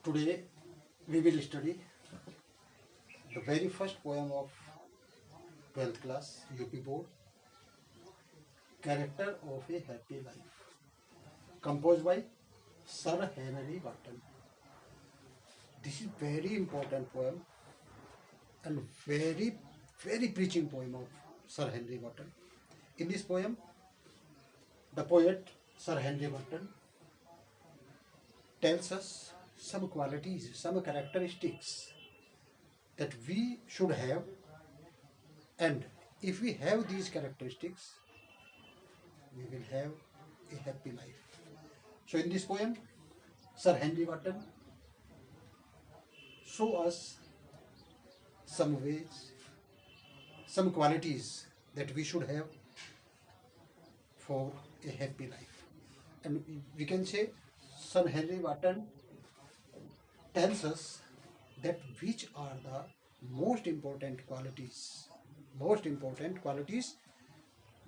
Today we will study the very first poem of 12th class UP board, Character of a Happy Life, composed by Sir Henry Wotton. This is very important poem and very preaching poem of Sir Henry Wotton. In this poem, the poet Sir Henry Wotton tells us some qualities, some characteristics that we should have, and if we have these characteristics, we will have a happy life. So in this poem, Sir Henry Wotton show us some ways, some qualities that we should have for a happy life. And we can say Sir Henry Wotton tells us that which are the most important qualities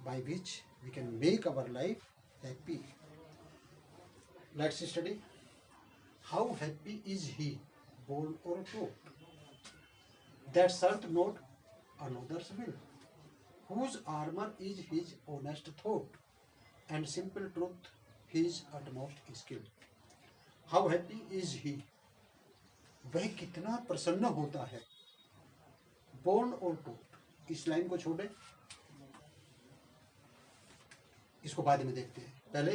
by which we can make our life happy. Let's study. How happy is he, born or taught, that served not another's will, whose armor is his honest thought, and simple truth his utmost skill. How happy is he, वह कितना प्रसन्न होता है, born or taught. इस line को छोड़े, इसको बाद में देखते हैं. पहले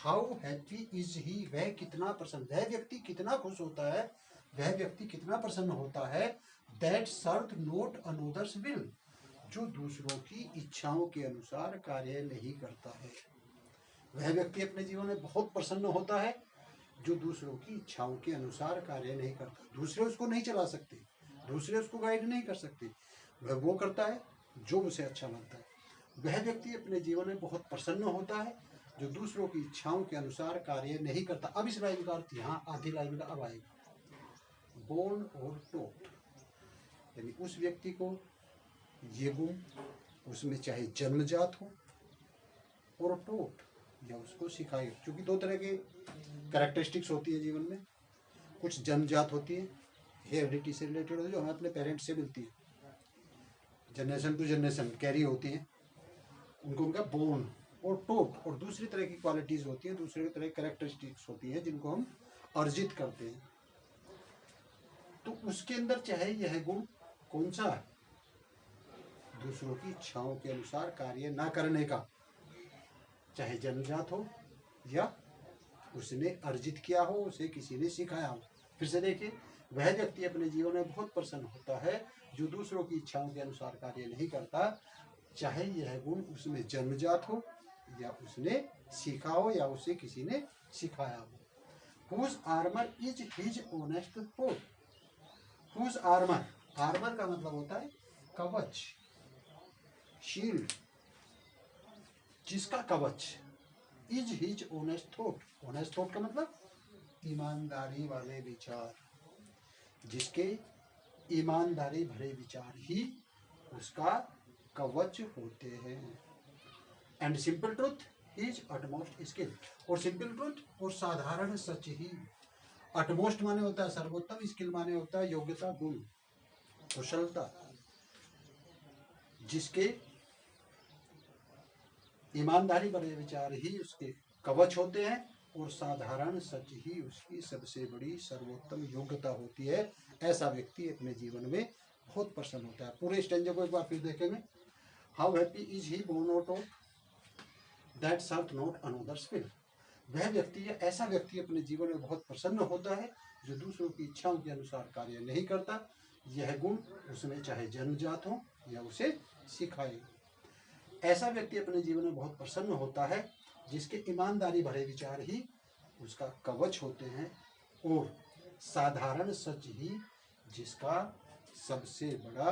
हाउ हैप्पी इज ही, वह कितना प्रसन्न, वह व्यक्ति कितना खुश होता है, वह व्यक्ति कितना प्रसन्न होता है, दैट सर्व नोट अनोदर्स विल, जो दूसरों की इच्छाओं के अनुसार कार्य नहीं करता है. वह व्यक्ति अपने जीवन में बहुत प्रसन्न होता है जो दूसरों की इच्छाओं के अनुसार कार्य नहीं करता. दूसरे उसको नहीं चला सकते, दूसरे उसको गाइड नहीं कर सकते, वह वो करता है जो उसे अच्छा लगता है. वह व्यक्ति अपने जीवन में बहुत प्रसन्न होता है जो दूसरों की इच्छाओं के अनुसार कार्य नहीं करता. अब इस लाइन का अर्थ यहाँ आधी लाइन का अब आएगा. बोर्न और टोट, यानी उस व्यक्ति को ये गुण उसमें चाहे जन्मजात हो और टोट या उसको सिखाए. क्योंकि दो तरह के कैरेक्टरिस्टिक्स होती है जीवन में. कुछ जन्मजात होती है, हेरिडिटी से रिलेटेड होती है, जो हमें अपने पेरेंट्स से मिलती है, जनरेशन टू जनरेशन कैरी होती है, उनको उनका बोर्न. और टोट, और दूसरी तरह की क्वालिटीज होती हैं, दूसरे तरह की कैरेक्टरिस्टिक्स होती हैं जिनको हम अर्जित करते हैं. तो उसके अंदर चाहे यह गुण कौन सा है, दूसरों की इच्छाओं के अनुसार कार्य ना करने का, चाहे जन्मजात हो या उसने अर्जित किया हो, उसे किसी ने सिखाया हो. फिर से देखिए, वह व्यक्ति अपने जीवन में बहुत प्रसन्न होता है जो दूसरों की इच्छाओं के अनुसार कार्य नहीं करता, चाहे यह गुण उसमें जन्मजात हो या उसने सीखा हो या उसे किसी ने सिखाया हो. Whose armor is his honest thought. Whose armor, armour का मतलब होता है कवच, शील्ड, जिसका कवच. Is his honest thought, honest thought का मतलब ईमानदारी वाले विचार, जिसके ईमानदारी भरे विचार ही उसका कवच होते हैं. And simple truth his utmost skill, और सिंपल ट्रूथ और साधारण सच ही. अटमोस्ट माने होता है सर्वोत्तम, स्किल माने होता है योग्यता, गुण, कुशलता, जिसके ईमानदारी भरे विचार ही उसके कवच होते हैं, और साधारण सच ही उसकी सबसे बड़ी सर्वोत्तम योग्यता होती है. ऐसा व्यक्ति अपने जीवन में बहुत प्रसन्न होता है. पूरे स्टेंजे को एक बार फिर देखेंगे. How happy is he, born और taught, that serve not another's will. वह व्यक्ति या ऐसा व्यक्ति अपने जीवन में बहुत प्रसन्न होता है जो दूसरों की इच्छाओं के अनुसार कार्य नहीं करता. यह गुण उसमें चाहे जन्मजात हो या उसे सिखाए. ऐसा व्यक्ति अपने जीवन में बहुत प्रसन्न होता है जिसके ईमानदारी भरे विचार ही उसका कवच होते हैं, और साधारण सच ही जिसका सबसे बड़ा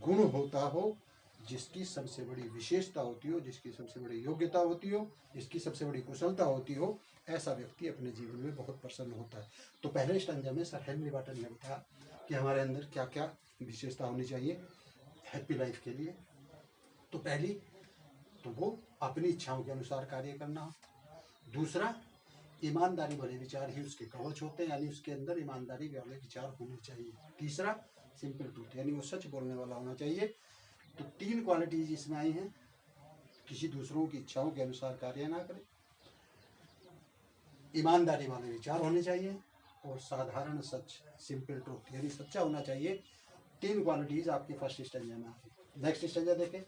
गुण होता हो, जिसकी सबसे बड़ी विशेषता होती हो, जिसकी सबसे बड़ी योग्यता होती हो, जिसकी सबसे बड़ी कुशलता होती हो, ऐसा व्यक्ति अपने जीवन में बहुत प्रसन्न होता है. तो पहले स्टंजा में सर हेनरी वॉटन ने बताया कि हमारे अंदर क्या क्या विशेषता होनी चाहिए हैप्पी लाइफ के लिए. तो पहली तो वो अपनी इच्छाओं के अनुसार कार्य करना. दूसरा ईमानदारी वाले विचार ही उसके कवच होते हैं, यानी उसके अंदर ईमानदारी वाले विचार होने चाहिए। तीसरा सिंपल ट्रूथ, यानी वो सच बोलने वाला होना चाहिए। तो 3 क्वालिटीज इसमें आई हैं। किसी दूसरों की इच्छाओं के अनुसार कार्य ना करे, ईमानदारी वाले विचार होने चाहिए, और साधारण सच सिंपल ट्रूथ यानी सच्चा होना चाहिए। 3 क्वालिटीज आपके फर्स्ट स्टेंजा में आ गई। नेक्स्ट स्टेंजा देखें।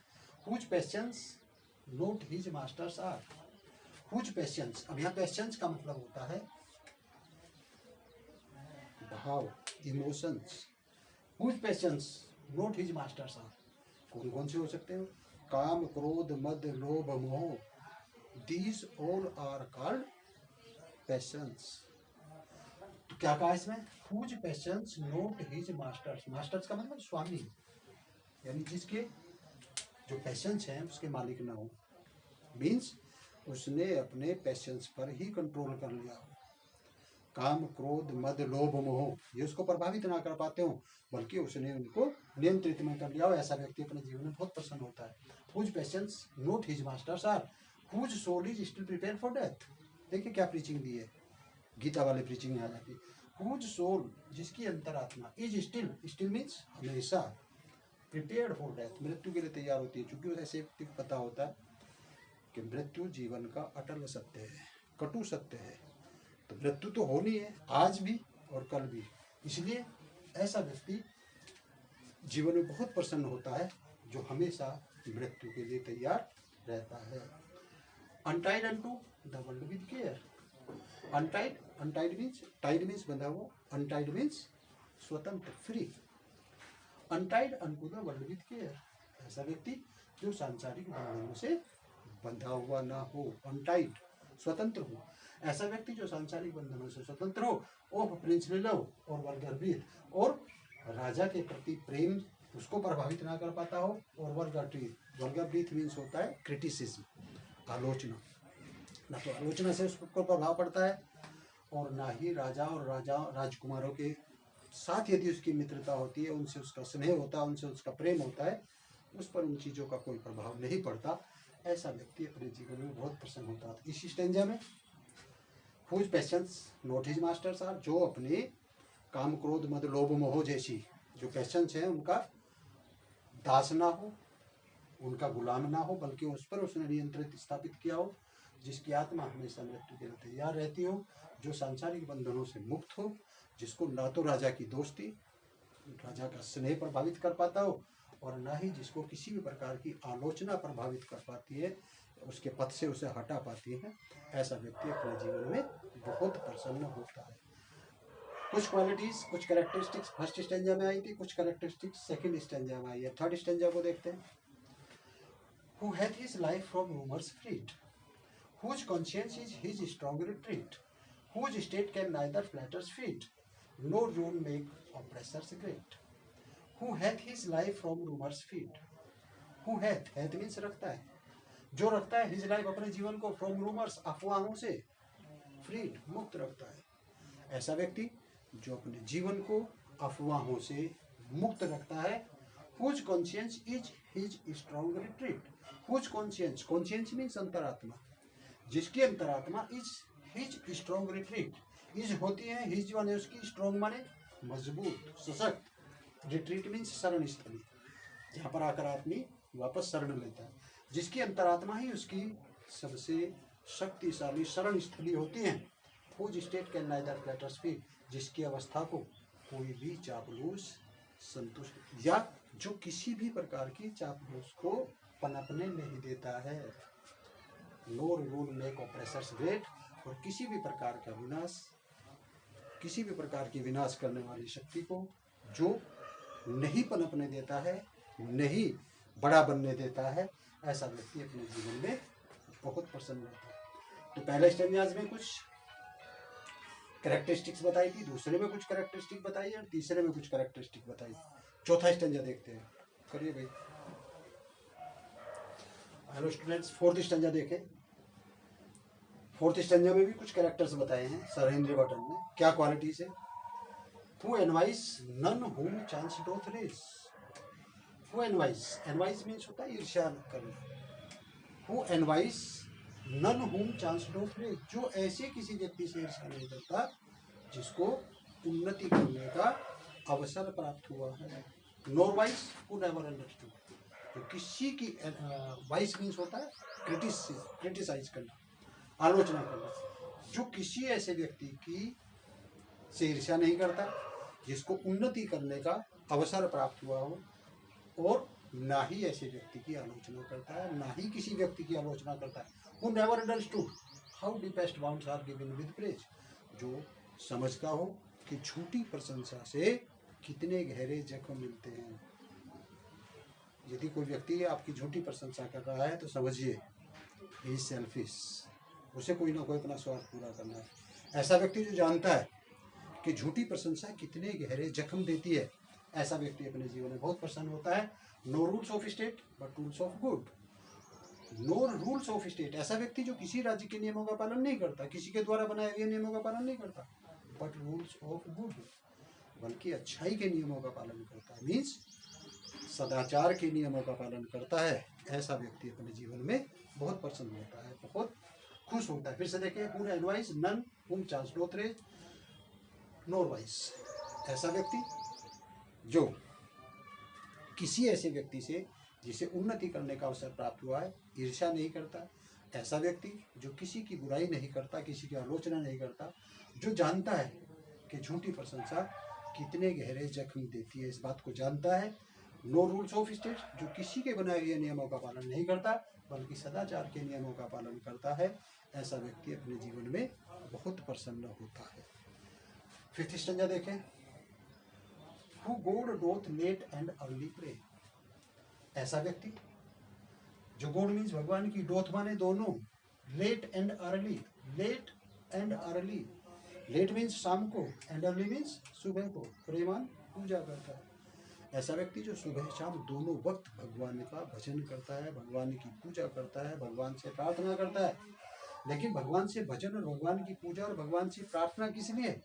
Whose passions not his masters are. Whose passions, अब यहाँ पेशेंस का मतलब होता है भाव, emotions. Whose passions not his masters are, कौन कौन से हो सकते हैं? काम, क्रोध, मद, लोभ, मोह, these all are called passions. तो क्या कहा इसमें? Whose passions not his masters. Masters का मतलब स्वामी, यानी जिसके जो पेशेंस है उसके मालिक ना हो, मीन्स उसने अपने पेशेंस पर ही कंट्रोल कर लिया हो। काम, क्रोध, मद, लोभ, मोह ये उसको प्रभावित ना कर पाते हो, बल्कि उसने उनको नियंत्रित में कर लिया हो। ऐसा व्यक्ति अपने जीवन में बहुत प्रसन्न होता है। Whose passions not his masters are, whose soul is still prepare for death. देखिए क्या प्रीचिंग दी है, गीता वाले प्रीचिंग में आ जाती है। हुज सोल, जिसकी अंतरात्मा, इज स्टिल, स्टिल मीन्स हमेशा, प्रिपेयर्ड फॉर डेथ, मृत्यु के लिए तैयार होती है। क्योंकि ऐसे व्यक्ति को पता होता है कि मृत्यु जीवन का अटल सत्य है, कटु सत्य है। तो मृत्यु तो होनी है, आज भी और कल भी। इसलिए ऐसा व्यक्ति जीवन में बहुत प्रसन्न होता है, जो हमेशा मृत्यु के लिए तैयार रहता है। Untied unto the world with care. Untied, untied means, tied means बंधा हुआ, अनटाइड मीन्स स्वतंत्र, free. Untied unto the world with care, ऐसा व्यक्ति जो सांसारिक बंधनों से बंधा हुआ ना हो, अनटाइड, स्वतंत्र हो। ऐसा व्यक्ति जो सांसारिक बंधनों से स्वतंत्र हो, ऑफ प्रिंसली लव और वल्गर ब्रीथ, और राजा के प्रति प्रेम उसको प्रभावित ना कर पाता हो, और वल्गर ब्रीथ मीन्स होता है क्रिटिसिज्म, आलोचना। ना तो आलोचना से उसको प्रभाव पड़ता है, और ना ही राजा और राजकुमारों के साथ यदि उसकी मित्रता होती है, उनसे उसका स्नेह होता है, उनसे उसका प्रेम होता है, उस पर उन चीज़ों का कोई प्रभाव नहीं पड़ता। ऐसा व्यक्ति अपने जीवन में बहुत प्रसन्न होता है। इसी स्टेंजा में whose passions not his masters are, जो अपने काम, क्रोध, मद, लोभ, मोह जैसी जो पेशेंस है उनका दास ना हो, उनका गुलाम ना हो, बल्कि उस पर उसने नियंत्रित स्थापित किया हो। जिसकी आत्मा हमेशा मृत्यु के लिए तैयार रहती हो, जो सांसारिक बंधनों से मुक्त हो, जिसको ना तो राजा की दोस्ती, राजा का स्नेह प्रभावित कर पाता हो, और ना ही जिसको किसी भी प्रकार की आलोचना प्रभावित कर पाती है, उसके पथ से उसे हटा पाती है। ऐसा व्यक्ति अपने जीवन में बहुत प्रसन्न होता है। कुछ क्वालिटीज, कुछ कैरेक्टरिस्टिक्स फर्स्ट स्टेंजा में आई थी, कुछ कैरेक्टरिस्टिक्स सेकंड स्टेंजा में आई है। थर्ड स्टेंजा को देखते हैं। Who hath his life from rumors freed, whose conscience is his strong retreat, whose state can neither flatter's feed, no rule make oppressors great. Who hath his life from rumors freed, who hath means रखता है, जो रखता है his life अपने जीवन को from rumors अफवाहों से, freed मुक्त रखता है। ऐसा व्यक्ति जो अपने जीवन को अफवाहों से मुक्त रखता है। whose conscience is his strong retreat, whose conscience, conscience means अंतरात्मा, जिसकी अंतरात्मा is his strong retreat, is होती है हिज माने उसकी, स्ट्रॉन्ग माने मजबूत, सशक्त, रिट्रीट मीन्स शरण स्थली, जहाँ पर आकर आदमी वापस शरण लेता है। जिसकी अंतरात्मा ही उसकी सबसे शक्तिशाली शरण स्थली होती है। Whose state can neither flatter speed, जिसकी अवस्था को कोई भी चापलूस संतुष्ट या जो किसी भी प्रकार की चापलूस को पनपने नहीं देता है। No rule make oppressors great, और किसी भी प्रकार का विनाश, किसी भी प्रकार की विनाश करने वाली शक्ति को जो नहीं पनपने देता है, नहीं बड़ा बनने देता है, ऐसा व्यक्ति अपने जीवन में बहुत प्रसन्न होता है। तो पहले स्टेंजाज में कुछ कैरेक्टरिस्टिक्स बताई थी, दूसरे में कुछ कैरेक्टरिस्टिक बताई और तीसरे में कुछ कैरेक्टरिस्टिक बताई। चौथा स्टेंजा देखते हैं, करिए भाई। हेलो स्टूडेंट्स, फोर्थ स्टेंजा देखें। फोर्थ स्टेंजा में भी कुछ कैरेक्टर्स बताए हैं सरेंद्र बटन में। क्या क्वालिटीज है? Who envies none whom chance doth raise. Who envies, envies means होता है ईर्ष्या करना। Who envies none whom chance don't pray, जो ऐसे किसी व्यक्ति से ईर्ष्या नहीं करता जिसको उन्नति करने का अवसर प्राप्त हुआ है। नोर वाइस हु नेवर अंडरस्टूड, तो किसी की वाइस मीन्स होता है क्रिटिसाइज करना, आलोचना करना, जो किसी ऐसे व्यक्ति की से ईर्ष्या नहीं करता जिसको उन्नति करने का अवसर प्राप्त हुआ हो, और ना ही ऐसे व्यक्ति की आलोचना करता है, ना ही किसी व्यक्ति की आलोचना करता है। Who never understood how deepest wounds are given with praise, जो समझता हो कि झूठी प्रशंसा से कितने गहरे जख्म मिलते हैं। यदि कोई व्यक्ति आपकी झूठी प्रशंसा कर रहा है तो समझिए ही इज सेल्फिश, उसे कोई ना कोई अपना स्वार्थ पूरा करना है। ऐसा व्यक्ति जो जानता है कि झूठी प्रशंसा कितने गहरे जख्म देती है, ऐसा व्यक्ति अपने जीवन में बहुत प्रसन्न होता है। No rules of state but rules of good, no rules of state, ऐसा व्यक्ति जो किसी राज्य के नियमों का पालन नहीं करता, किसी के द्वारा बनाए हुए नियमों का पालन नहीं करता, बट रूल्स ऑफ गुड, बल्कि अच्छाई के नियमों का पालन करता है, मीन्स सदाचार के नियमों का पालन करता है, ऐसा व्यक्ति अपने जीवन में बहुत प्रसन्न होता है, बहुत खुश होता है। फिर से देखिए, who advice none whom chance don't pray nor vice, ऐसा व्यक्ति जो किसी ऐसे व्यक्ति से जिसे उन्नति करने का अवसर प्राप्त हुआ है ईर्ष्या नहीं करता, ऐसा व्यक्ति जो किसी की बुराई नहीं करता, किसी की आलोचना नहीं करता, जो जानता है कि झूठी प्रशंसा कितने गहरे जख्म देती है, इस बात को जानता है। नो रूल्स ऑफ स्टेट, जो किसी के बनाए हुए नियमों का पालन नहीं करता बल्कि सदाचार के नियमों का पालन करता है, ऐसा व्यक्ति अपने जीवन में बहुत प्रसन्न होता है। फिफ्थ स्टैंजा देखें, who God doth late and early pray, ऐसा व्यक्ति जो गॉड मीन्स भगवान की, डोथ माने दोनों, late and early, late and early, late means शाम को एंड अर्ली मीन्स सुबह को प्रेमान पूजा करता है। ऐसा व्यक्ति जो सुबह शाम दोनों वक्त भगवान का भजन करता है, भगवान की पूजा करता है, भगवान से प्रार्थना करता है। लेकिन भगवान से भजन और भगवान की पूजा और भगवान से प्रार्थना किस लिए?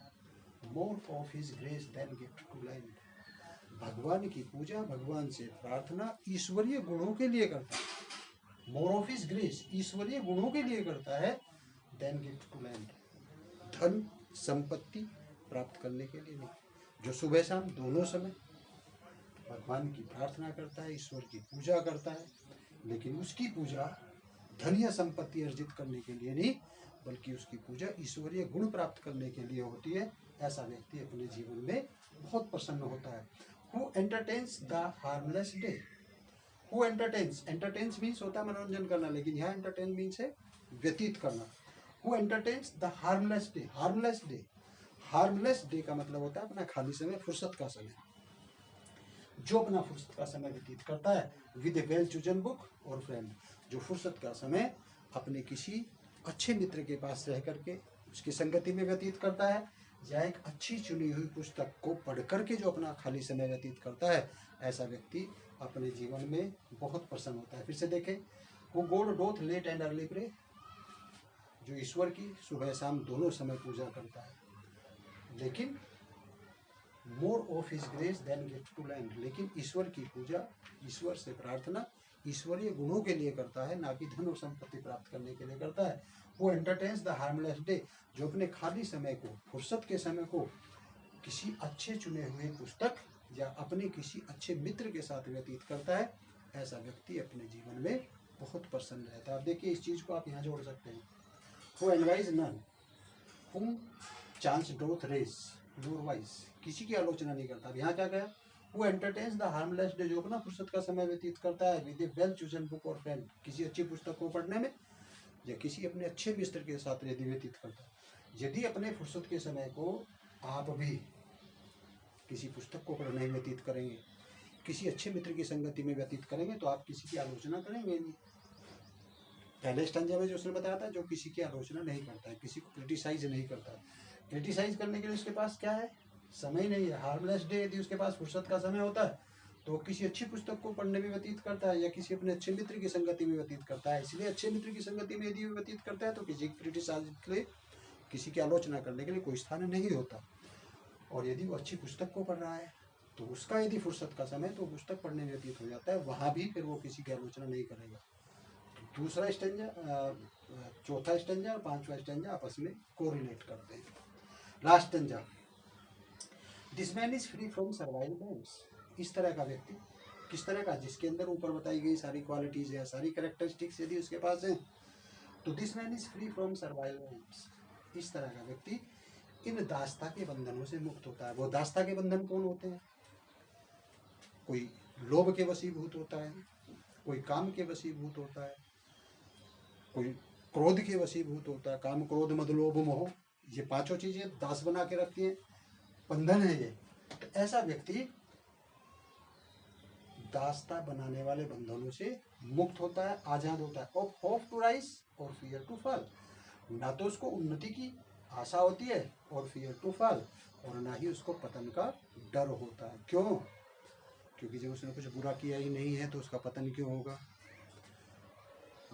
More of his grace than gift to lend, भगवान की पूजा, भगवान से प्रार्थना ईश्वरीय गुणों के लिए करता है। मोर ऑफ हिज ग्रेस, ईश्वरीय गुणों के लिए करता है, देन गिफ्ट टू लैंड, धन संपत्ति प्राप्त करने के लिए नहीं। जो सुबह शाम दोनों समय भगवान की प्रार्थना करता है, ईश्वर की पूजा करता है, लेकिन उसकी पूजा धन या संपत्ति अर्जित करने के लिए नहीं, बल्कि उसकी पूजा ईश्वरीय गुण प्राप्त करने के लिए होती है, ऐसा व्यक्ति अपने जीवन में बहुत प्रसन्न होता है। Who entertains the harmless day, who entertains, entertains means होता है मनोरंजन करना, लेकिन यहाँ एंटरटेन मीन्स है व्यतीत करना। Who entertains the harmless day, harmless day, harmless day का मतलब होता है अपना खाली समय, फुर्सत का समय, जो अपना फुर्सत का समय व्यतीत करता है with A well chosen book और फ्रेंड, जो फुर्सत का समय अपने किसी अच्छे मित्र के पास रह करके उसकी संगति में व्यतीत करता है, या एक अच्छी चुनी हुई पुस्तक को पढ़ करके जो अपना खाली समय व्यतीत करता है, ऐसा व्यक्ति अपने जीवन में बहुत प्रसन्न होता है। फिर से देखें, who God doth late and early pray, जो ईश्वर की सुबह शाम दोनों समय पूजा करता है, लेकिन more of his grace than gift to lend, लेकिन ईश्वर की पूजा, ईश्वर से प्रार्थना ईश्वरीय गुणों के लिए करता है, ना कि धन और संपत्ति प्राप्त करने के लिए करता है। वो एंटरटेन्स द हार्मलेस डे, जो अपने खाली समय को, फुर्सत के समय को किसी अच्छे चुने हुए पुस्तक या अपने किसी अच्छे मित्र के साथ व्यतीत करता है, ऐसा व्यक्ति अपने जीवन में बहुत प्रसन्न रहता है। आप देखिए, इस चीज को आप यहाँ जोड़ सकते हैं। Who advise none whom chance doth race NOR vice, किसी की आलोचना नहीं करता। अब यहाँ क्या कहा? वो एंटरटेन्स द हार्मलेस डे, जो अपना फुर्सत का समय व्यतीत करता है with A well chosen book और फ्रेंड, किसी अच्छी पुस्तक को पढ़ने में या किसी अपने अच्छे मित्र के साथ यदि व्यतीत करता है। यदि अपने फुर्सत के समय को आप भी किसी पुस्तक को पढ़ने में व्यतीत करेंगे, किसी अच्छे मित्र की संगति में व्यतीत करेंगे, तो आप किसी की आलोचना करेंगे नहीं। पहले स्टैंजा में जो उसने बताया था, जो किसी की आलोचना नहीं करता है, किसी को क्रिटिसाइज नहीं करता है। क्रिटिसाइज करने के लिए उसके पास क्या है? समय नहीं है। हार्मलेस डे, यदि उसके पास फुर्सत का समय होता है तो किसी अच्छी पुस्तक को पढ़ने में व्यतीत करता है या किसी अपने अच्छे मित्र की संगति में व्यतीत करता है। इसलिए अच्छे मित्र की संगति में यदि व्यतीत करता है तो किसी क्रिटिसाइज के लिए, किसी की आलोचना करने के लिए कोई स्थान नहीं होता। और यदि वो अच्छी पुस्तक को पढ़ रहा है तो उसका यदि फुर्सत का समय तो पुस्तक पढ़ने में व्यतीत हो जाता है, वहाँ भी फिर वो किसी की आलोचना नहीं करेगा। दूसरा स्टेंजा, चौथा स्टेंजा और पांचवा स्टेंजा आपस में कोरिलेट करते हैं। Last stanza, this man is free from survival bands. इस तरह का व्यक्ति किस तरह का, जिसके अंदर ऊपर बताई गई सारी क्वालिटीज है, सारी कैरेक्टरिस्टिक्स यदि उसके पास है, तो this man is free from survival bands. इस तरह का व्यक्ति इन दास्ता के बंधनों से मुक्त होता है। वो दास्ता के बंधन कौन होते हैं? कोई लोभ के वशीभूत होता है, कोई काम के वशीभूत होता है, कोई क्रोध के वशीभूत होता है। काम, क्रोध, मद, लोभ, मोह, ये पांचों चीजें दास बना के रखती हैं, बंधन है ये। तो ऐसा व्यक्ति दास्ता बनाने वाले बंधनों से मुक्त होता है, आजाद होता है। ऑफ होप टू राइज और फियर टू फॉल। ना तो उसको उन्नति की आशा होती है और फियर टू फॉल, और ना ही उसको पतन का डर होता है। क्यों? क्योंकि जब उसने कुछ बुरा किया ही नहीं है तो उसका पतन क्यों होगा।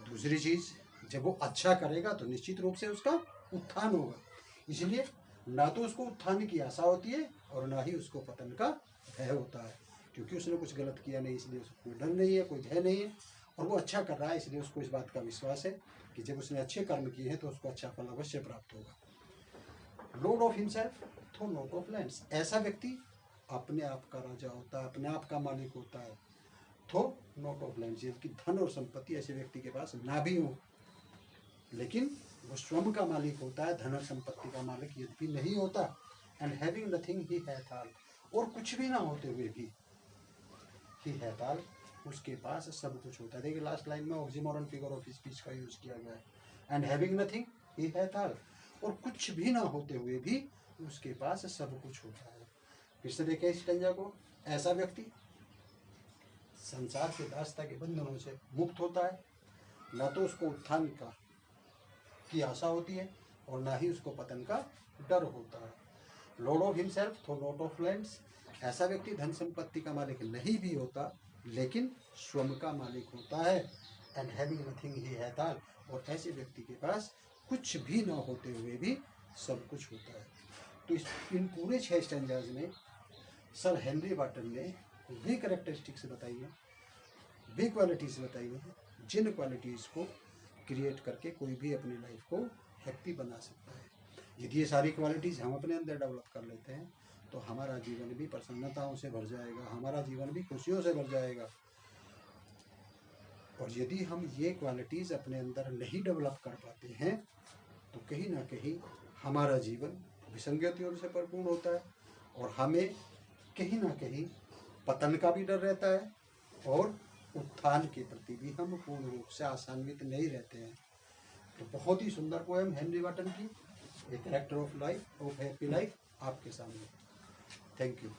दूसरी चीज, जब वो अच्छा करेगा तो निश्चित रूप से उसका उत्थान होगा। इसलिए ना तो उसको उत्थान की आशा होती है और ना ही उसको पतन का भय होता है, क्योंकि उसने कुछ गलत किया नहीं, इसलिए उसको कोई डर नहीं है, कोई भय नहीं है। और वो अच्छा कर रहा है, इसलिए उसको इस बात का विश्वास है कि जब उसने अच्छे कर्म किए हैं तो उसको अच्छा फल अवश्य प्राप्त होगा। लॉर्ड ऑफ हिमसेल्फ थो लॉर्ड ऑफ लैंड्स। ऐसा व्यक्ति अपने आप का राजा होता है, अपने आप का मालिक होता है। थो नॉट ऑफ लैंड्स, जबकि धन और संपत्ति ऐसे व्यक्ति के पास ना भी हो, लेकिन वो स्वयं का मालिक होता है, धन और संपत्ति का मालिक यद्यपि नहीं होता। And having nothing he hath all, और कुछ भी ना होते हुए भी ही हैथ ऑल, उसके पास सब कुछ होता है। देखिए लास्ट लाइन में ऑक्सीमोरन फिगर ऑफ स्पीच का यूज किया गया है। And having nothing he hath all, और कुछ भी ना होते हुए भी उसके पास सब कुछ होता है। फिर से देखें इस स्टेंजा को, ऐसा व्यक्ति संसार के दास्ता के बंधनों से मुक्त होता है, ना तो उसको उत्थान की आशा होती है और ना ही उसको पतन का डर होता है। लॉर्ड ऑफ हिमसेल्फ तो लॉर्ड ऑफ लैंड्स। ऐसा व्यक्ति धन संपत्ति का मालिक नहीं भी होता, लेकिन स्वयं का मालिक होता है। And having nothing he hath all, और ऐसे व्यक्ति के पास कुछ भी ना होते हुए भी सब कुछ होता है। तो इन पूरे 6 स्टैंजाज में सर हेनरी वाटन ने वे कैरेक्टरिस्टिक्स बताई हैं, वे क्वालिटीज बताई हैं, जिन क्वालिटीज को क्रिएट करके कोई भी अपनी लाइफ को हैप्पी बना सकता है। यदि ये सारी क्वालिटीज हम अपने अंदर डेवलप कर लेते हैं तो हमारा जीवन भी प्रसन्नताओं से भर जाएगा, हमारा जीवन भी खुशियों से भर जाएगा। और यदि हम ये क्वालिटीज अपने अंदर नहीं डेवलप कर पाते हैं तो कहीं ना कहीं हमारा जीवन विसंगतियों से परिपूर्ण होता है और हमें कहीं ना कहीं पतन का भी डर रहता है और उत्थान के प्रति भी हम पूर्ण रूप से आशान्वित नहीं रहते हैं। तो बहुत ही सुंदर पोएम हेनरी वाटन की, a character of life, of happy life, आपके सामने। Thank you.